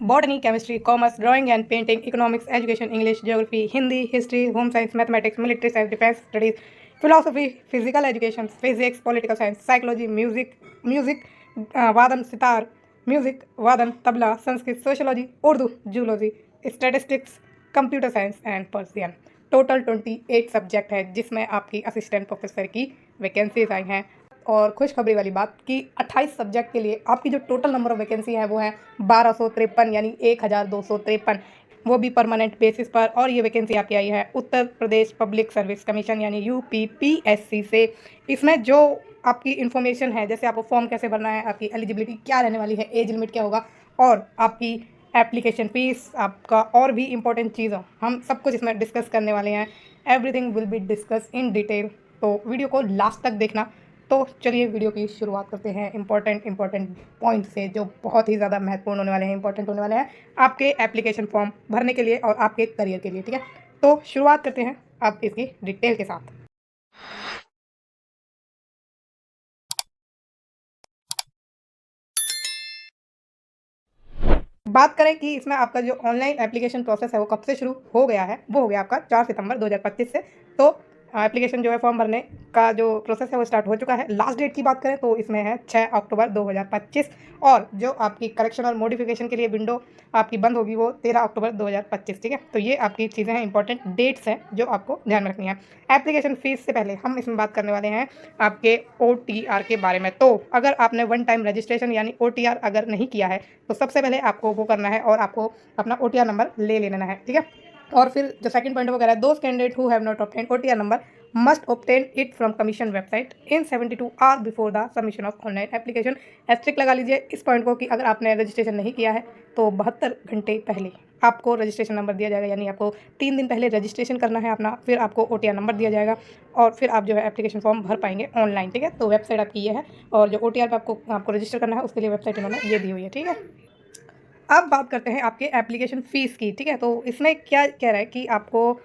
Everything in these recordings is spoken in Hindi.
Botany, chemistry, commerce, drawing and painting, economics, education, English, geography, Hindi, history, home science, mathematics, military science, defence studies, philosophy, physical education, physics, political science, psychology, music वादन सितार, म्यूजिक वादन tabla, Sanskrit, sociology, Urdu, zoology, statistics, computer science and Persian. Total 28 subject है जिसमें आपकी असिस्टेंट प्रोफेसर की वैकेंसीज आई हैं। और खुशखबरी वाली बात कि 28 सब्जेक्ट के लिए आपकी जो टोटल नंबर ऑफ वैकेंसी है वो है 1253 यानी 1253, वो भी परमानेंट बेसिस पर। और ये वैकेंसी आपकी आई है Uttar Pradesh public service commission यानी UPPSC से। इसमें जो आपकी इन्फॉर्मेशन है, जैसे आपको फॉर्म कैसे भरना है, आपकी एलिजिबिलिटी क्या रहने वाली है, एज लिमिट क्या होगा, और आपकी एप्लीकेशन फीस, आपका और भी इम्पोर्टेंट चीज़ हम सब कुछ इसमें डिस्कस करने वाले हैं। Everything will be discuss in detail, तो वीडियो को लास्ट तक देखना। तो चलिए वीडियो की शुरुआत करते हैं इंपॉर्टेंट पॉइंट से जो बहुत ही ज़्यादा महत्वपूर्ण होने वाले हैं, इंपॉर्टेंट होने वाले हैं आपके एप्लीकेशन फॉर्म भरने के लिए और आपके करियर के लिए। ठीक है, तो शुरुआत करते हैं अब इसकी डिटेल के साथ। बात करें कि इसमें आपका जो ऑनलाइन एप्लीकेशन प्रोसेस है वो कब से शुरू हो गया है, वो हो गया आपका 4 सितंबर 2025 से। तो एप्लीकेशन जो है फॉर्म भरने का जो प्रोसेस है वो स्टार्ट हो चुका है। लास्ट डेट की बात करें तो इसमें है 6 अक्टूबर 2025, और जो आपकी करेक्शन और मॉडिफिकेशन के लिए विंडो आपकी बंद होगी वो 13 अक्टूबर 2025। ठीक है, तो ये आपकी चीज़ें हैं, इंपॉर्टेंट डेट्स हैं जो आपको ध्यान में रखनी है। एप्लीकेशन फ़ीस से पहले हम इसमें बात करने वाले हैं आपके OTR के बारे में। तो अगर आपने वन टाइम रजिस्ट्रेशन यानी OTR अगर नहीं किया है तो सबसे पहले आपको वो करना है और आपको अपना OTR नंबर ले लेना है। ठीक है, और फिर जो सेकंड पॉइंट वो कह रहा है, those candidate who have not obtain OTR number must obtain it from commission website in 72 hour before the submission of online application. Asterisk लगा लीजिए इस पॉइंट को कि अगर आपने रजिस्ट्रेशन नहीं किया है तो 72 घंटे पहले आपको रजिस्ट्रेशन नंबर दिया जाएगा, यानी आपको 3 दिन पहले रजिस्ट्रेशन करना है अपना, फिर आपको OTR नंबर दिया जाएगा और फिर आप जो है एप्लीकेशन फॉर्म भर पाएंगे ऑनलाइन। ठीक है, तो वेबसाइट आपकी ये है, और जो OTR पर आपको रजिस्टर करना है उसके लिए वेबसाइट इन्होंने ये दी हुई है। ठीक है, अब बात करते हैं आपके एप्लीकेशन फ़ीस की। ठीक है, तो इसमें क्या कह रहा है कि आपको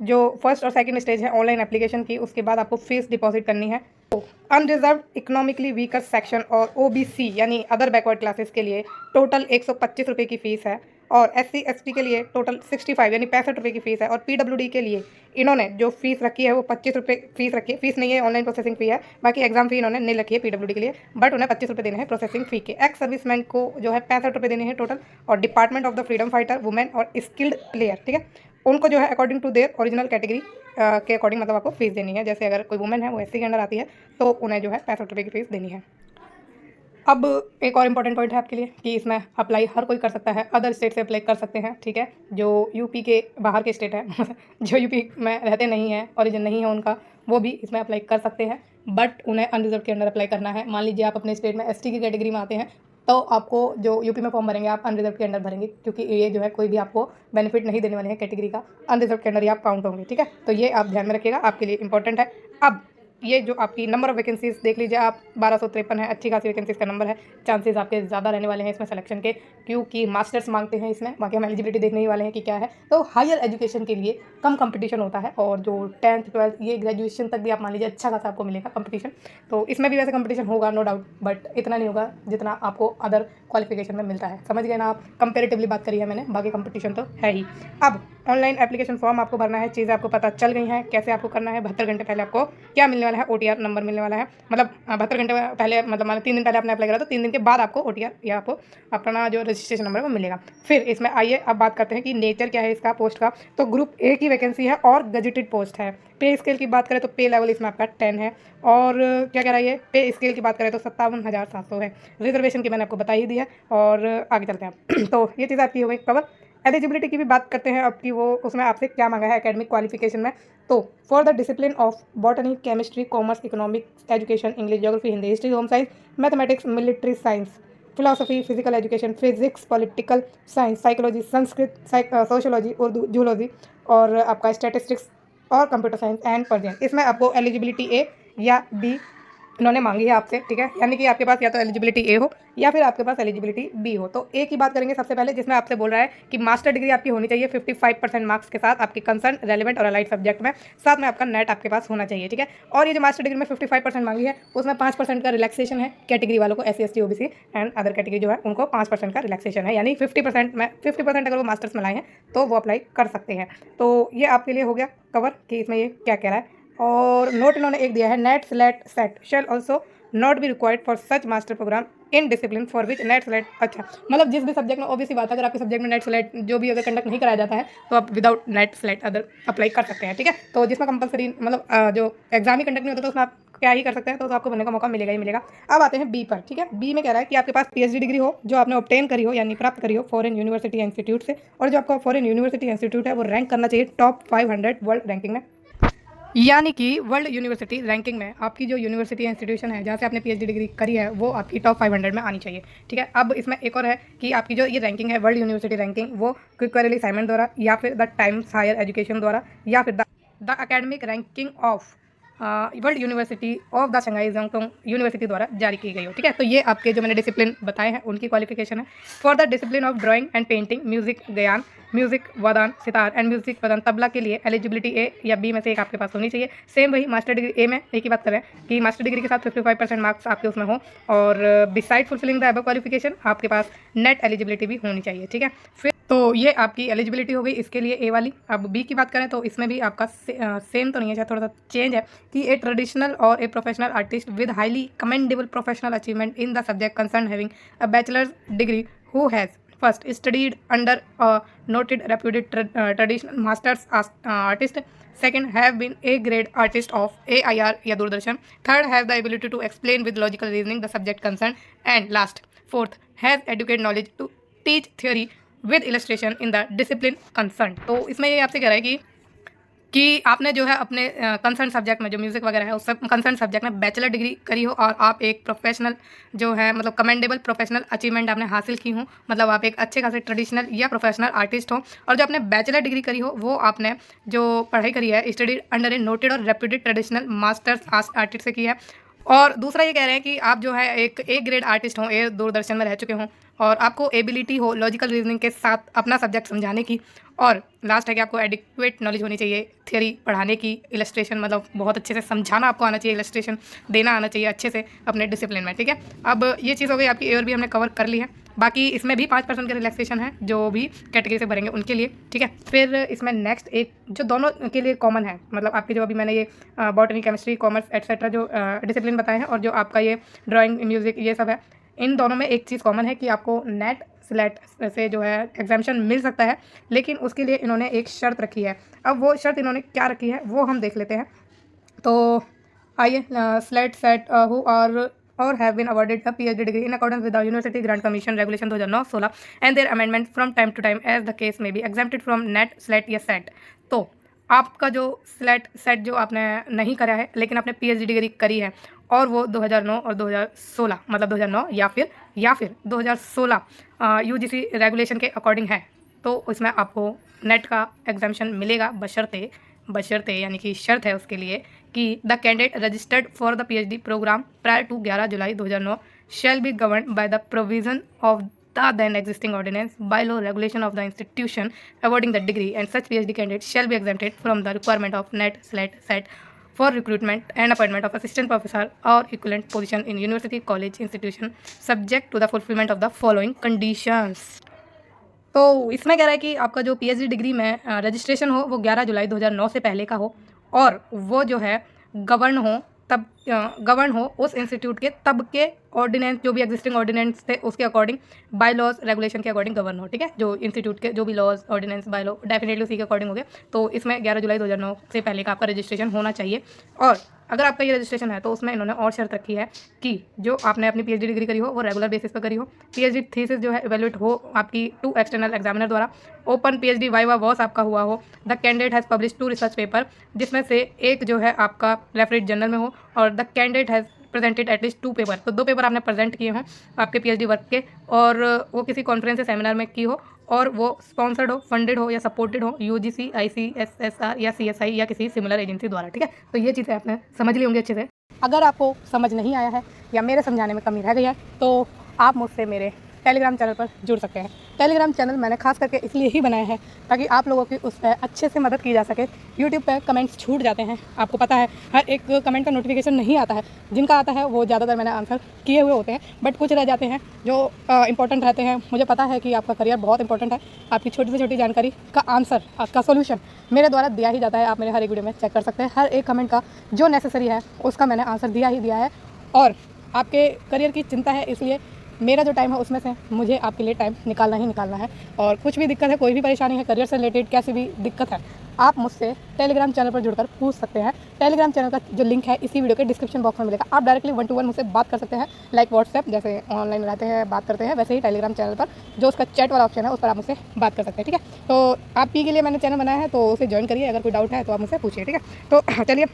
जो फर्स्ट और सेकंड स्टेज है ऑनलाइन एप्लीकेशन की, उसके बाद आपको फ़ीस डिपॉजिट करनी है। तो अनरिजर्व इकोनॉमिकली वीकर सेक्शन और OBC यानी अदर बैकवर्ड क्लासेस के लिए टोटल 125 रुपये की फ़ीस है, और SC ST के लिए टोटल 65 यानी 65 रुपये की फ़ीस है, और PWD के लिए इन्होंने जो फ़ीस रखी है वो 25 रुपये फ़ीस रखी है। फ़ीस नहीं है, ऑनलाइन प्रोसेसिंग फ़ी है, बाकी एग्जाम फ़ी इन्होंने नहीं रखी है PWD के लिए, बट उन्हें 25 रुपये देने हैं प्रोसेसिंग फ़ी के। एक्स सर्विसमैन को जो है 65 रुपये देने हैं टोटल, और department of the freedom fighter women और स्किल्ड प्लेयर, ठीक है, उनको जो है according to their original category के अकॉर्डिंग मतलब आपको फ़ीस देनी है। जैसे अगर कोई वुमेन है वो SC के अंडर आती है तो उन्हें जो है 65 रुपये की फ़ीस देनी है। अब एक और इम्पॉर्टेंट पॉइंट है आपके लिए कि इसमें अप्लाई हर कोई कर सकता है, अदर स्टेट से अप्लाई कर सकते हैं। ठीक है, जो यूपी के बाहर के स्टेट है जो यूपी में रहते नहीं हैं, ओरिजिन नहीं है उनका, वो भी इसमें अप्लाई कर सकते हैं, बट उन्हें अनरिजर्व के अंडर अप्लाई करना है। मान लीजिए आप अपने स्टेट में ST की कैटेगरी में आते हैं तो आपको जो यूपी में फॉर्म भरेंगे आप अनरिजर्व के अंडर भरेंगे, क्योंकि ये जो है कोई भी आपको बेनिफिट नहीं देने वाले हैं कैटेगरी का, अनरिजर्व के अंडर ही आप काउंट होंगे। ठीक है, तो ये आप ध्यान में रखिएगा, आपके लिए इंपॉर्टेंट है। अब ये जो आपकी नंबर ऑफ़ वैकेंसीज़ देख लीजिए आप, 1253 है, अच्छी खासी वैकेंसीज़ का नंबर है। चांसेस आपके ज़्यादा रहने वाले हैं इसमें सिलेक्शन के, क्योंकि मास्टर्स मांगते हैं इसमें, बाकी हम एलिजिबिलिटी देखने ही वाले हैं कि क्या है। तो हायर एजुकेशन के लिए कम कंपटीशन होता है, और जो 10th 12th ये ग्रेजुएशन तक भी आप मान लीजिए अच्छा खासा आपको मिलेगा कंपटीशन। तो इसमें भी वैसे कंपटीशन होगा नो डाउट, बट इतना नहीं होगा जितना आपको अदर क्वालिफिकेशन में मिलता है। समझ गए ना आप, कंपेरेटिवली बात करी है मैंने, बाकी कंपटीशन तो है ही। अब ऑनलाइन एप्लीकेशन फॉर्म आपको भरना है, चीज़ें आपको पता चल गई हैं कैसे आपको करना है। 72 घंटे पहले आपको क्या मिलने वाला है, OTR नंबर मिलने वाला है। मतलब 72 घंटे पहले, मतलब मान 3 दिन पहले आपने अप्लाई करा तो 3 दिन के बाद आपको OTR या आपको अपना जो रजिस्ट्रेशन नंबर है वो मिलेगा। फिर इसमें आइए अब बात करते हैं कि नेचर क्या है इसका पोस्ट का। तो ग्रुप A की वैकेंसी है और गजेटेड पोस्ट है। पे स्केल की बात करें तो पे लेवल इसमें आपका 10 है, और क्या कह रहा है ये, पे स्केल की बात करें तो 57,700 है। रिजर्वेशन की मैंने आपको बता ही दी है, और आगे चलते हैं तो ये चीज़ आपकी हो गई कवर। एलिजिबिलिटी की भी बात करते हैं अब कि वो उसमें आपसे क्या मांगा है एकेडमिक क्वालिफिकेशन में। तो for the discipline of botany, chemistry, commerce, economics, education, English, geography, Hindi, history, home science, mathematics, military science, philosophy, physical education, physics, political science, psychology, Sanskrit, sociology, Urdu, zoology, और आपका स्टैटिस्टिक्स और कंप्यूटर साइंस एंड पर्सियन। इसमें आपको एलिजिबिलिटी A या B इन्होंने मांगी है आपसे, ठीक है, यानी कि आपके पास या तो एलिजिबिलिटी ए हो या फिर आपके पास एलिजिबिलिटी बी हो। तो ए की बात करेंगे सबसे पहले, जिसमें आपसे बोल रहा है कि मास्टर डिग्री आपकी होनी चाहिए 55% मार्क्स के साथ आपकी कंसर्न रेलिवेंट और अलाइड सब्जेक्ट में, साथ में आपका नेट आपके पास होना चाहिए, ठीक है। और ये जो मास्टर डिग्री में 55% मांगी है उसमें 5% का रिलैक्सेशन है कैटेगरी वालों को, SC ST OBC and other category जो है उनको 5% का रिलैक्सेशन है, यानी 50% अगर वो मास्टर्स में लाए हैं तो वो अप्लाई कर सकते हैं। तो ये आपके लिए हो गया कवर कि इसमें ये क्या कह रहा है। और नोट इन्होंने एक दिया है, NET SLET SET shall also not be required for such master program in discipline for which NET SLET. अच्छा, मतलब जिस भी सब्जेक्ट में, ऑब्वियसली बात है, अगर आपके सब्जेक्ट में नेट स्लेट जो भी अगर कंडक्ट नहीं कराया जाता है तो आप without NET SLET other apply कर सकते हैं, ठीक है। तो जिसमें कंपलसरी मतलब जो एग्जाम ही कंडक्ट नहीं होता तो उसमें आप क्या ही कर सकते हैं, तो आपको बनने का मौका मिलेगा ही मिलेगा। अब आते हैं बी पर, ठीक है। बी में कह रहा है कि आपके पास PhD डिग्री हो जो आपने ऑब्टेन करी हो, यानी प्राप्त करी हो फॉरेन यूनिवर्सिटी इंस्टीट्यूट से, और जो आपका फॉरेन यूनिवर्सिटी इंस्टीट्यूट है वो रैंक करना चाहिए टॉप 500 वर्ल्ड रैंकिंग में, यानी कि वर्ल्ड यूनिवर्सिटी रैंकिंग में आपकी जो यूनिवर्सिटी इंस्टीट्यूशन है जहाँ से आपने PhD डिग्री करी है वो आपकी टॉप 500 में आनी चाहिए, ठीक है। अब इसमें एक और है कि आपकी जो ये रैंकिंग है वर्ल्ड यूनिवर्सिटी रैंकिंग, वो क्विकरली साइमन द्वारा या फिर द टाइम्स हायर एजुकेशन द्वारा या फिर the academic ranking of world university of the Shanghai Jiaotong university द्वारा जारी की गई हो, ठीक है। तो ये आपके जो मैंने डिसिप्लिन बताए हैं उनकी क्वालिफिकेशन है। For the discipline of drawing and painting, music गायन, म्यूजिक वादन सितार एंड म्यूजिक वादन तबला के लिए एलिजिबिलिटी ए या बी में से एक आपके पास होनी चाहिए। सेम वही मास्टर डिग्री ए में एक ही बात करें कि मास्टर डिग्री के साथ 55% मार्क्स आपके उसमें हो, और beside fulfilling the above qualification आपके पास नेट एलिजिबिलिटी भी होनी चाहिए, ठीक है। फिर तो ये आपकी एलिजिबिलिटी हो गई इसके लिए ए वाली। अब बी की बात करें तो इसमें भी आपका सेम तो नहीं है, शायद थोड़ा सा चेंज है कि ए ट्रेडिशनल और a professional artist with highly commendable professional achievement in the subject concern having a bachelors degree who has first studied under a noted reputed traditional masters artist, second have been a grade artist of AIR या Doordarshan, third have the ability to explain with logical reasoning the subject concerned, and last fourth has adequate knowledge to teach theory with illustration in the discipline concerned। तो इसमें ये आपसे कह रहा है कि आपने जो है अपने कंसर्न सब्जेक्ट में जो म्यूज़िक वगैरह है उस कंसर्न सब्जेक्ट में बैचलर डिग्री करी हो और आप एक प्रोफेशनल जो है मतलब कमेंडेबल प्रोफेशनल अचीवमेंट आपने हासिल की हो, मतलब आप एक अच्छे खासे ट्रेडिशनल या प्रोफेशनल आर्टिस्ट हो, और जो आपने बैचलर डिग्री करी हो वो आपने जो पढ़ाई करी है स्टडी अंडर ए नोटेड और रेप्यूटेड ट्रेडिशनल मास्टर्स आर्टिस्ट से की है। और दूसरा ये कह रहे हैं कि आप जो है एक ए ग्रेड आर्टिस्ट हो, ए दूरदर्शन में रह चुके हों, और आपको एबिलिटी हो लॉजिकल रीजनिंग के साथ अपना सब्जेक्ट समझाने की, और लास्ट है कि आपको एडिक्वेट नॉलेज होनी चाहिए थियरी पढ़ाने की, इलस्ट्रेशन मतलब बहुत अच्छे से समझाना आपको आना चाहिए, इलस्ट्रेशन देना आना चाहिए अच्छे से अपने डिसिप्लिन में, ठीक है। अब ये चीज़ हो गई आपकी ए और भी हमने कवर कर ली है। बाकी इसमें भी 5% का रिलैक्सेशन है जो भी कैटेगरी से भरेंगे उनके लिए, ठीक है। फिर इसमें नेक्स्ट एक जो दोनों के लिए कॉमन है, मतलब आपकी जो अभी मैंने ये बॉटनी केमिस्ट्री कॉमर्स एट्सेट्रा जो डिसिप्लिन बताए हैं और जो आपका ये ड्राइंग म्यूज़िक ये सब है, इन दोनों में एक चीज़ कॉमन है कि आपको नेट स्लेट से जो है एग्जामिशन मिल सकता है, लेकिन उसके लिए इन्होंने एक शर्त रखी है। अब वो शर्त इन्होंने क्या रखी है वो हम देख लेते हैं। तो आइए, SLET SET who are or have been awarded a PhD degree in accordance with the University Grant Commission Regulation 2009-16 and their amendments from time to time as the case may be exempted from NET, SLET या SET। तो आपका जो स्लेट सेट जो आपने नहीं करा है लेकिन आपने PhD डिग्री करी है और वो 2009 और 2016 मतलब 2009 या फिर 2016 UGC रेगुलेशन के अकॉर्डिंग है, तो इसमें आपको नेट का एग्जामिशन मिलेगा बशर्ते यानी कि शर्त है उसके लिए कि the candidate registered for the PhD program prior to 11 July 2009 shall be govern by the provision of the then existing ordinance, bylaw, regulation of the institution awarding the degree, and such PhD candidates shall be exempted from the requirement of NET, SLET, SET for recruitment and appointment of assistant professor or equivalent position in university, college, institution, subject to the fulfillment of the following conditions। तो इसमें कह रहा है कि आपका जो PhD डिग्री में रजिस्ट्रेशन हो वो 11 जुलाई 2009 से पहले का हो, और वो जो है गवर्न हो उस इंस्टीट्यूट के तब के ऑर्डिनेंस जो भी एग्जिस्टिंग ऑर्डिनेंस थे उसके अकॉर्डिंग, बाय लॉज रेगुलेशन के अकॉर्डिंग गवर्न हो, ठीक है। जो इंस्टीट्यूट के जो भी laws ordinance bylaw definitely उसी के अकॉर्डिंग हो गए। तो इसमें 11 जुलाई 2009 से पहले का आपका रजिस्ट्रेशन होना चाहिए, और अगर आपका ये रजिस्ट्रेशन है तो उसमें इन्होंने और शर्त रखी है कि जो आपने अपनी PhD डिग्री करी हो वो रेगुलर बेसिस पर करी हो, PhD थीसिस जो है इवेल्यूएट हो आपकी 2 एक्सटर्नल एग्जामिनर द्वारा, ओपन PhD वाइवा वॉस आपका हुआ हो, the candidate has publish 2 research paper जिसमें से एक जो है आपका रेफरेट जर्नल में हो, और the candidate has presented at least 2 paper, तो 2 पेपर आपने प्रेजेंट किए हों आपके PhD वर्क के, और वो किसी कॉन्फ्रेंस या सेमिनार में की हो, और वो स्पॉन्सर्ड हो, फंडेड हो या सपोर्टेड हो UGC, ICSSR या CSI या किसी सिमिलर एजेंसी द्वारा, ठीक है। तो ये चीज़ें आपने समझ ली होंगी अच्छे से। अगर आपको समझ नहीं आया है या मेरे समझाने में कमी रह गई है तो आप मुझसे मेरे टेलीग्राम चैनल पर जुड़ सकते हैं। टेलीग्राम चैनल मैंने खास करके इसलिए ही बनाया है ताकि आप लोगों की उस पर अच्छे से मदद की जा सके। यूट्यूब पर कमेंट्स छूट जाते हैं, आपको पता है हर एक कमेंट का नोटिफिकेशन नहीं आता है। जिनका आता है वो ज़्यादातर मैंने आंसर किए हुए होते हैं, बट कुछ रह जाते हैं जो इंपॉर्टेंट रहते हैं। मुझे पता है कि आपका करियर बहुत इंपॉर्टेंट है, आपकी छोटी से छोटी जानकारी का आंसर, आपका सोल्यूशन मेरे द्वारा दिया ही जाता है। आप मेरे हर एक वीडियो में चेक कर सकते हैं, हर एक कमेंट का जो नेसेसरी है उसका मैंने आंसर दिया ही दिया है। और आपके करियर की चिंता है, इसलिए मेरा जो टाइम है उसमें से मुझे आपके लिए टाइम निकालना ही निकालना है। और कुछ भी दिक्कत है, कोई भी परेशानी है, करियर से रिलेटेड कैसी भी दिक्कत है, आप मुझसे टेलीग्राम चैनल पर जुड़कर पूछ सकते हैं। टेलीग्राम चैनल का जो लिंक है इसी वीडियो के डिस्क्रिप्शन बॉक्स में मिलेगा। आप डायरेक्टली 1 to 1 मुझसे बात कर सकते हैं, लाइक व्हाट्सएप जैसे ऑनलाइन रहते हैं बात करते हैं, वैसे ही टेलीग्राम चैनल पर जो उसका चैट वाला ऑप्शन है उस पर आप मुझसे बात कर सकते हैं। ठीक है, तो आप ही के लिए मैंने चैनल बनाया है, तो उसे ज्वाइन करिए। अगर कोई डाउट है तो आप मुझसे पूछिए। ठीक है, तो चलिए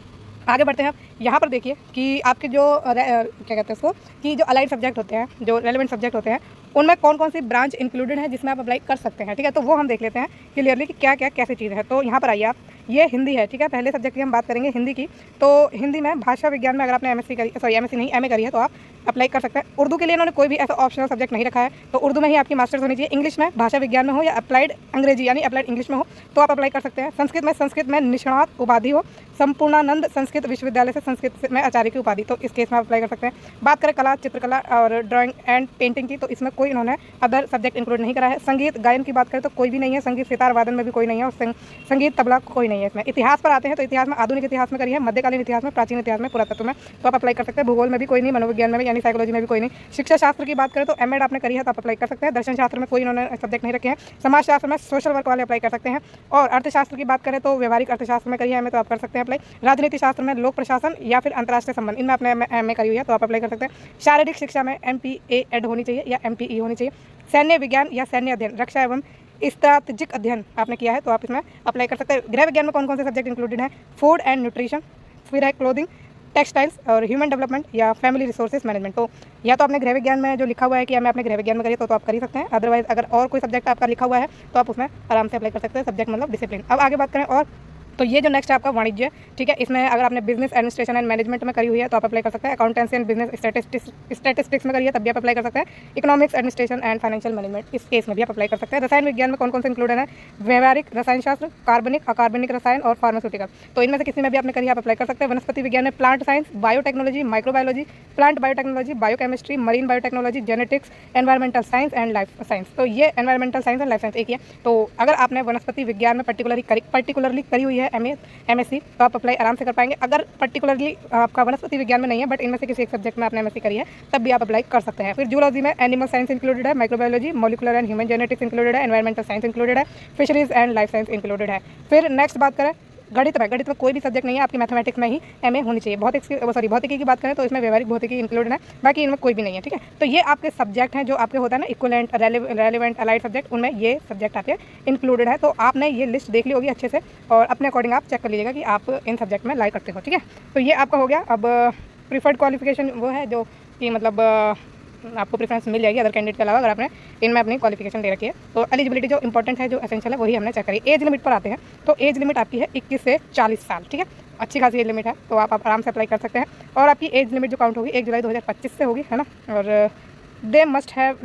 आगे बढ़ते हैं। यहाँ पर देखिए कि आपके जो क्या कहते हैं उसको, कि जो अलाइड सब्जेक्ट होते हैं, जो रेलेवेंट सब्जेक्ट होते हैं, उनमें कौन कौन सी ब्रांच इंक्लूडेड है जिसमें आप अप्लाई कर सकते हैं। ठीक है, तो वो हम देख लेते हैं क्लियरली कि क्या क्या कैसी चीज़ है। तो यहाँ पर आइए आप, ये हिंदी है। ठीक है, पहले सब्जेक्ट की हम बात करेंगे हिंदी की। तो हिंदी में भाषा विज्ञान में अगर आपने एमएससी करी, सॉरी एमएससी नहीं एमए करी है, तो आप अप्लाई कर सकते हैं। उर्दू के लिए इन्होंने कोई भी ऐसा ऑप्शनल सब्जेक्ट नहीं रखा है, तो उर्दू में ही आपकी मास्टर्स होनी चाहिए। इंग्लिश में भाषा विज्ञान में हो या अप्लाइड अंग्रेजी यानी अप्लाइड इंग्लिश में हो तो आप अप्लाई कर सकते हैं। संस्कृत में निष्णात उपाधि हो, संपूर्णानंद संस्कृत विश्वविद्यालय से संस्कृत में आचार्य की उपाधि, तो इस केस में आप अप्लाई कर सकते हैं। बात करें कला, चित्रकला और ड्राइंग एंड पेंटिंग की, तो इसमें कोई इन्होंने अदर सब्जेक्ट इंक्लूड नहीं करा है। संगीत गायन की बात करें तो कोई भी नहीं है, संगीत सितार वादन में भी कोई नहीं है, और संगीत तबला कोई नहीं है इसमें। इतिहास पर आते हैं तो इतिहास में आधुनिक इतिहास में करी है, मध्यकालीन इतिहास में, प्राचीन इतिहास में, पुरातत्व में, तो आप अप्लाई कर सकते हैं। भूगोल में भी कोई नहीं, मनोविज्ञान में भी यानी साइकोलॉजी में भी कोई नहीं। शिक्षा शास्त्र की बात करें तो एमएड आपने करी है तो आप अप्लाई कर सकते हैं। दर्शन शास्त्र में कोई इन्होंने सब्जेक्ट नहीं रखे हैं। समाज शास्त्र में सोशल वर्क वाले अप्लाई कर सकते हैं। और अर्थशास्त्र की बात करें तो व्यवहारिक अर्थशास्त्र में करी है एमए, तो आप कर सकते हैं अप्लाई। राजनीति शास्त्र में, लोक प्रशासन या फिर अंतर्राष्ट्रीय संबंध, इनमें आपने एमए करी हुई है तो आप अप्लाई कर सकते हैं। शारीरिक शिक्षा में एमपीए एड होनी चाहिए या एमपीई होनी चाहिए। सैन्य विज्ञान या सैन्य अध्ययन, रक्षा एवं स्ट्रैटेजिक अध्ययन आपने किया है तो आप इसमें अप्लाई कर सकते हैं। गृह विज्ञान में कौन कौन से सब्जेक्ट इंक्लूडेड हैं? फूड एंड न्यूट्रिशन, फिर है क्लोथिंग, टेक्सटाइल्स और ह्यूमन डेवलपमेंट या फैमिली रिसोर्सेज मैनेजमेंट। तो या तो आपने गृह विज्ञान में जो लिखा हुआ है कि मैं अपने गृह विज्ञान में करिए तो आप कर ही सकते हैं। अदरवाइज अगर और कोई सब्जेक्ट आपका लिखा हुआ है तो आप उसमें आराम से अप्लाई कर सकते हैं। सब्जेक्ट मतलब डिसिप्लिन। अब आगे बात करें और तो ये जो नेक्स्ट है आपका वाणिज्य। ठीक है, इसमें अगर आपने बिजनेस एडमिनिस्ट्रेशन एंड मैनेजमेंट में करी हुई है तो आप अप्लाई कर सकते हैं। अकाउंटेंसी एंड बिजनेस स्टैटिस्टिक्स में करिए तब भी आप अप्लाई कर सकते हैं। Economics administration and financial management, इस केस में भी आप अप्लाई कर सकते हैं। रसायन विज्ञान में कौन कौन से इंक्लूडेड है? व्यवहारिक रसायन शास्त्र, कार्बनिक, अकार्बनिक रसायन और फार्मास्यूटिकल, तो इनमें से किसी में भी आपने करी आप अप्लाई कर सकते हैं। वनस्पति विज्ञान में plant science, biotechnology, microbiology, plant biotechnology, biochemistry, marine biotechnology, genetics, environmental science and life science, तो ये environmental science and life science एक ही है। तो अगर आपने वनस्पति विज्ञान में पर्टिकुलरली करी हुई है एमएससी तो आप अप्लाई आराम से कर पाएंगे। अगर पर्टिकुलरली आपका वनस्पति विज्ञान में नहीं है बट इनमें से किसी एक सब्जेक्ट में आपने एमएससी करी है तब भी आप अप्लाई कर सकते हैं। फिर जूलॉजी में एनिमल साइंस इंक्लूडेड है, microbiology, molecular and human genetics included है, एनवायरमेंटल साइंस इंक्लूडेड है, fisheries and life science included है। फिर नेक्स्ट बात करें गणित में कोई भी सब्जेक्ट नहीं है, आपकी मैथमेटिक्स में ही एमए होनी चाहिए। भौतिकी की बात करें तो इसमें व्यवहारिक भौतिकी इंक्लूडेड है, बाकी इनमें कोई भी नहीं है। ठीक है, तो ये आपके सब्जेक्ट हैं जो आपके होता है ना इक्विवेलेंट, रेलेवेंट, अलाइड सब्जेक्ट, उनमें ये सब्जेक्ट आपके इंक्लूडेड है। तो आपने ये लिस्ट देख ली होगी अच्छे से और अपने अकॉर्डिंग आप चेक कर लीजिएगा कि आप इन सब्जेक्ट में लाइक करते हो। ठीक है, तो ये आपका हो गया। अब प्रीफर्ड क्वालिफिकेशन वो है जो कि मतलब आपको प्रेफरेंस मिल जाएगी अदर कैंडिडेट के अलावा अगर आपने इनमें अपनी क्वालिफिकेशन दे रखी है। तो एलिजिबिलिटी जो इंपॉर्टेंट है, जो एसेंशियल है, वही हमने चेक करी। एज लिमिट पर आते हैं तो एज लिमिट आपकी है 21 से 40 साल। ठीक है, अच्छी खासी एज लिमिट है तो आप आराम से अप्लाई कर सकते हैं। और आपकी एज लिमिट जो काउंट होगी 1 जुलाई 2025 से होगी, है ना। और they must have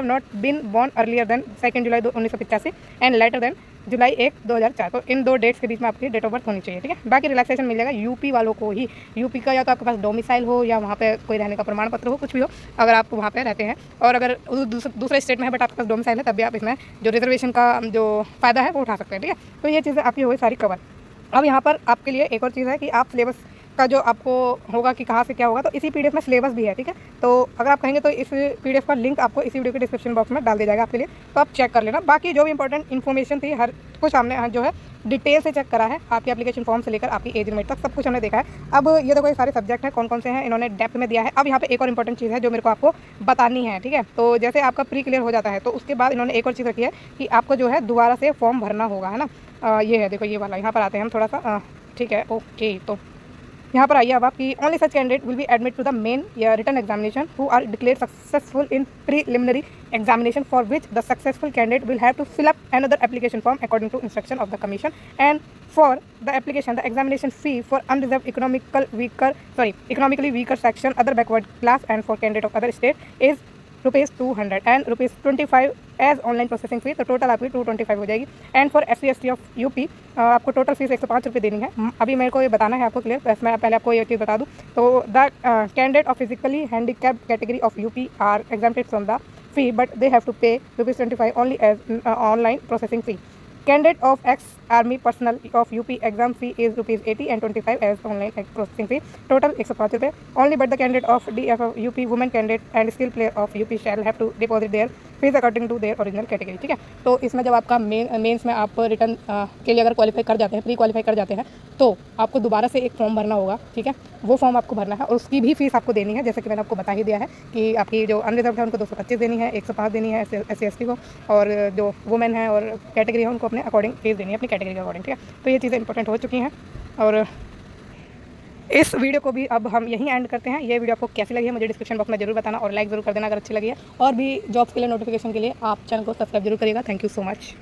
not been born earlier than 2 July 1985 and later than July 1, 2004। तो इन दो डेट्स के बीच में आपकी डेट ऑफ बर्थ होनी चाहिए। ठीक है, बाकी रिलैक्सेशन मिल जाएगा यूपी वालों को ही। यूपी का या तो आपके पास डोमिसाइल हो या वहाँ पे कोई रहने का प्रमाण पत्र हो, कुछ भी हो, अगर आप वहाँ पे रहते हैं और अगर दूसरे स्टेट में है बट आपके पास डोमिसाइल है तब भी आप इसमें जो रिजर्वेशन का जो फ़ायदा है वो उठा सकते हैं। ठीक है, तो ये चीज़ें आपकी हो गई सारी कवर। अब यहाँ पर आपके लिए एक और चीज़ है कि आप सिलेबस का जो आपको होगा कि कहाँ से क्या होगा, तो इसी पीडीएफ में सिलेबस भी है। ठीक है, तो अगर आप कहेंगे तो इस पीडीएफ का लिंक आपको इसी वीडियो के डिस्क्रिप्शन बॉक्स में डाल दिया जाएगा आपके लिए, तो आप चेक कर लेना। बाकी जो भी इंपॉर्टेंट इन्फॉर्मेशन थी हर कुछ हमने जो है डिटेल से चेक करा है। आपकी एप्लीकेशन फॉर्म से लेकर आपकी एज लिमिट तक सब कुछ हमने देखा है। अब ये देखो ये सारे सब्जेक्ट हैं कौन कौन से हैं, इन्होंने डेप्थ में दिया है। अब यहाँ पे एक और इंपॉर्टेंट चीज़ है जो मेरे को आपको बतानी है। ठीक है, तो जैसे आपका प्री क्लियर हो जाता है तो उसके बाद इन्होंने एक और चीज़ रखी है कि आपको जो है दोबारा से फॉर्म भरना होगा, है ना। ये है, देखो ये वाला, यहाँ पर आते हैं हम थोड़ा सा। ठीक है, ओके, तो यहाँ पर आइए अब आप कि only such candidate will be admitted to the main या written examination who are declared successful in preliminary examination for which the successful candidate will have to fill up another application form according to instruction of the commission, and for the application the examination fee for unreserved economically weaker section other backward class and for candidate of other state is ₹200 and ₹25 as online processing fee, तो टोटल आपकी 225 हो जाएगी। And for SC/ST of UP आपको टोटल फीस 105 रुपये देनी है। अभी मेरे को ये बताना है आपको क्लियर, तो मैं पहले आपको ये चीज़ बता दूँ। तो the candidate of physically handicapped category of UP are exempted from the fee but they have to pay ₹25 only as online processing fee. Candidate of ex-army personnel of UP exam fee is ₹80 and 25 as online processing fee. Total 105 रुपये only, but the candidate of DF of UP women candidate and skill player of UP shall have to deposit their fees according to their original category। ठीक है, तो इसमें जब आपका मेंस में आप रिटर्न के लिए अगर क्वालिफाई कर जाते हैं, प्री क्वालिफाई कर जाते हैं, तो आपको दोबारा से एक फॉर्म भरना होगा। ठीक है, वो फॉर्म आपको भरना है और उसकी भी फीस आपको देनी है, जैसे कि मैंने आपको बता ही दिया है कि आपकी जो अनरिजर्व है उनको 225 देनी है, 105 देनी है SC/ST को, और जो वुमेन है और कैटेगरी है उनको अपने अकॉर्डिंग फीस देनी है, अपनी कैटेगरी के अकॉर्डिंग। ठीक है, तो ये चीज़ें इंपॉर्टेंट हो चुकी हैं और इस वीडियो को भी अब हम यहीं एंड करते हैं। ये वीडियो आपको कैसी लगी है मुझे डिस्क्रिप्शन बॉक्स में जरूर बताना और लाइक ज़रूर कर देना अगर अच्छी लगी है, और भी जॉब्स के लिए नोटिफिकेशन के लिए आप चैनल को सब्सक्राइब जरूर करिएगा। Thank you so much.